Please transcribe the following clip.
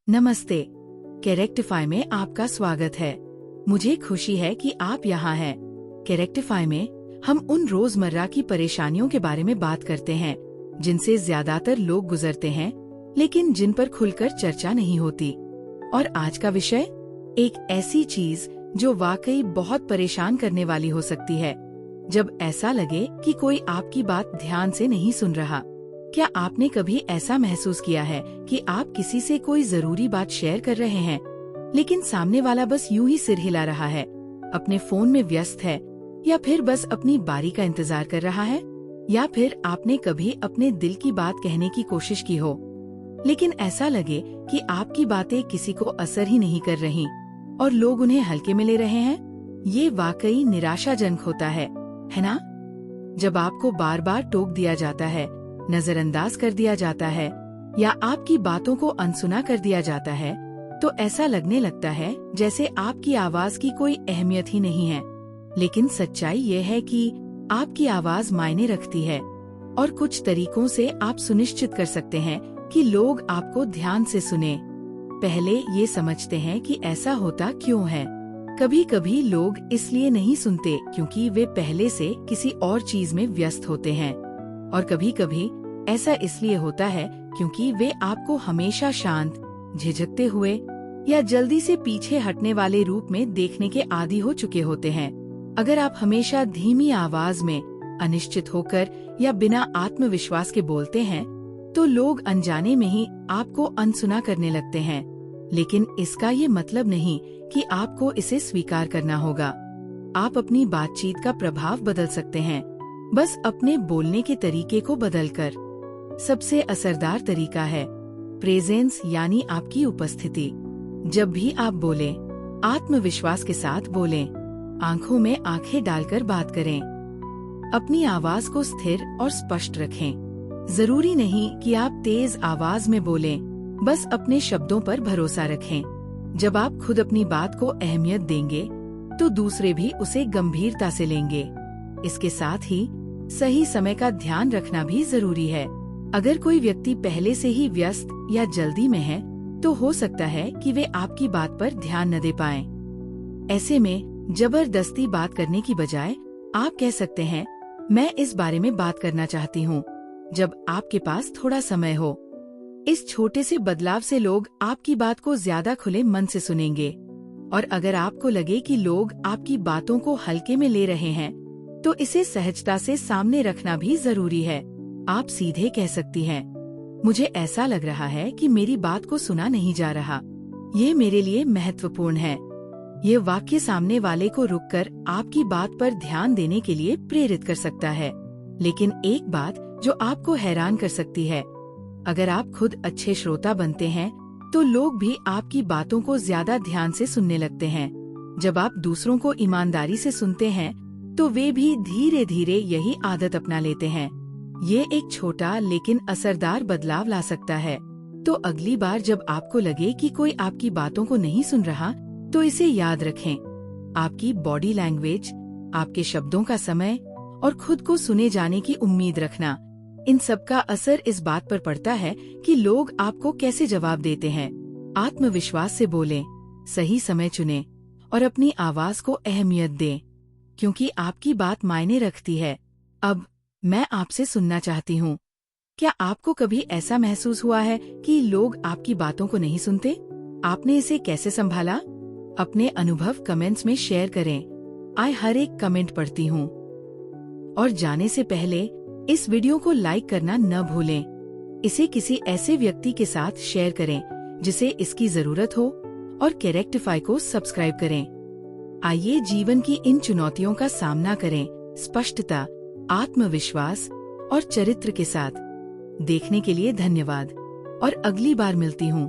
नमस्ते। कैरेक्टिफाई में आपका स्वागत है। मुझे खुशी है कि आप यहाँ हैं। कैरेक्टिफाई में हम उन रोजमर्रा की परेशानियों के बारे में बात करते हैं जिनसे ज्यादातर लोग गुजरते हैं, लेकिन जिन पर खुलकर चर्चा नहीं होती। और आज का विषय एक ऐसी चीज जो वाकई बहुत परेशान करने वाली हो सकती है, जब ऐसा लगे कि कोई आपकी बात ध्यान से नहीं सुन रहा। क्या आपने कभी ऐसा महसूस किया है कि आप किसी से कोई जरूरी बात शेयर कर रहे हैं, लेकिन सामने वाला बस यूं ही सिर हिला रहा है, अपने फोन में व्यस्त है, या फिर बस अपनी बारी का इंतजार कर रहा है? या फिर आपने कभी अपने दिल की बात कहने की कोशिश की हो, लेकिन ऐसा लगे कि आपकी बातें किसी को असर ही नहीं कर रही और लोग उन्हें हल्के में ले रहे हैं? ये वाकई निराशाजनक होता है ना? जब आपको बार बार टोक दिया जाता है, नजरअंदाज कर दिया जाता है, या आपकी बातों को अनसुना कर दिया जाता है, तो ऐसा लगने लगता है जैसे आपकी आवाज की कोई अहमियत ही नहीं है। लेकिन सच्चाई ये है कि आपकी आवाज मायने रखती है, और कुछ तरीकों से आप सुनिश्चित कर सकते हैं कि लोग आपको ध्यान से सुने। पहले ये समझते हैं कि ऐसा होता क्यों है। कभी कभी लोग इसलिए नहीं सुनते क्योंकि वे पहले से किसी और चीज में व्यस्त होते हैं, और कभी कभी ऐसा इसलिए होता है क्योंकि वे आपको हमेशा शांत, झिझकते हुए या जल्दी से पीछे हटने वाले रूप में देखने के आदी हो चुके होते हैं। अगर आप हमेशा धीमी आवाज में, अनिश्चित होकर या बिना आत्मविश्वास के बोलते हैं, तो लोग अनजाने में ही आपको अनसुना करने लगते हैं। लेकिन इसका ये मतलब नहीं कि आपको इसे स्वीकार करना होगा। आप अपनी बातचीत का प्रभाव बदल सकते हैं, बस अपने बोलने के तरीके को बदलकर। सबसे असरदार तरीका है प्रेजेंस, यानी आपकी उपस्थिति। जब भी आप बोलें, आत्मविश्वास के साथ बोलें, आंखों में आंखें डालकर बात करें। अपनी आवाज को स्थिर और स्पष्ट रखें। जरूरी नहीं कि आप तेज आवाज में बोलें, बस अपने शब्दों पर भरोसा रखें। जब आप खुद अपनी बात को अहमियत देंगे, तो दूसरे भी उसे गंभीरता से लेंगे। इसके साथ ही सही समय का ध्यान रखना भी जरूरी है। अगर कोई व्यक्ति पहले से ही व्यस्त या जल्दी में है, तो हो सकता है कि वे आपकी बात पर ध्यान न दे पाएं। ऐसे में जबरदस्ती बात करने की बजाय आप कह सकते हैं, मैं इस बारे में बात करना चाहती हूँ, जब आपके पास थोड़ा समय हो। इस छोटे से बदलाव से लोग आपकी बात को ज्यादा खुले मन से सुनेंगे। और अगर आपको लगे कि लोग आपकी बातों को हल्के में ले रहे हैं, तो इसे सहजता से सामने रखना भी जरूरी है। आप सीधे कह सकती हैं, मुझे ऐसा लग रहा है कि मेरी बात को सुना नहीं जा रहा। ये मेरे लिए महत्वपूर्ण है। ये वाक्य सामने वाले को रुककर आपकी बात पर ध्यान देने के लिए प्रेरित कर सकता है। लेकिन एक बात जो आपको हैरान कर सकती है, अगर आप खुद अच्छे श्रोता बनते हैं, तो लोग भी आपकी बातों को ज्यादा ध्यान से सुनने लगते हैं। जब आप दूसरों को ईमानदारी से सुनते हैं, तो वे भी धीरे धीरे यही आदत अपना लेते हैं। ये एक छोटा लेकिन असरदार बदलाव ला सकता है। तो अगली बार जब आपको लगे कि कोई आपकी बातों को नहीं सुन रहा, तो इसे याद रखें। आपकी बॉडी लैंग्वेज, आपके शब्दों का समय और खुद को सुने जाने की उम्मीद रखना, इन सब का असर इस बात पर पड़ता है कि लोग आपको कैसे जवाब देते हैं। आत्मविश्वास से बोलें, सही समय चुनें और अपनी आवाज को अहमियत दें, क्योंकि आपकी बात मायने रखती है। अब मैं आपसे सुनना चाहती हूँ, क्या आपको कभी ऐसा महसूस हुआ है कि लोग आपकी बातों को नहीं सुनते? आपने इसे कैसे संभाला? अपने अनुभव कमेंट्स में शेयर करें। आई हर एक कमेंट पढ़ती हूँ। और जाने से पहले इस वीडियो को लाइक करना न भूलें। इसे किसी ऐसे व्यक्ति के साथ शेयर करें जिसे इसकी जरूरत हो, और कैरेक्टिफाई को सब्सक्राइब करें। आइए जीवन की इन चुनौतियों का सामना करें स्पष्टता, आत्मविश्वास और चरित्र के साथ। देखने के लिए धन्यवाद, और अगली बार मिलती हूँ।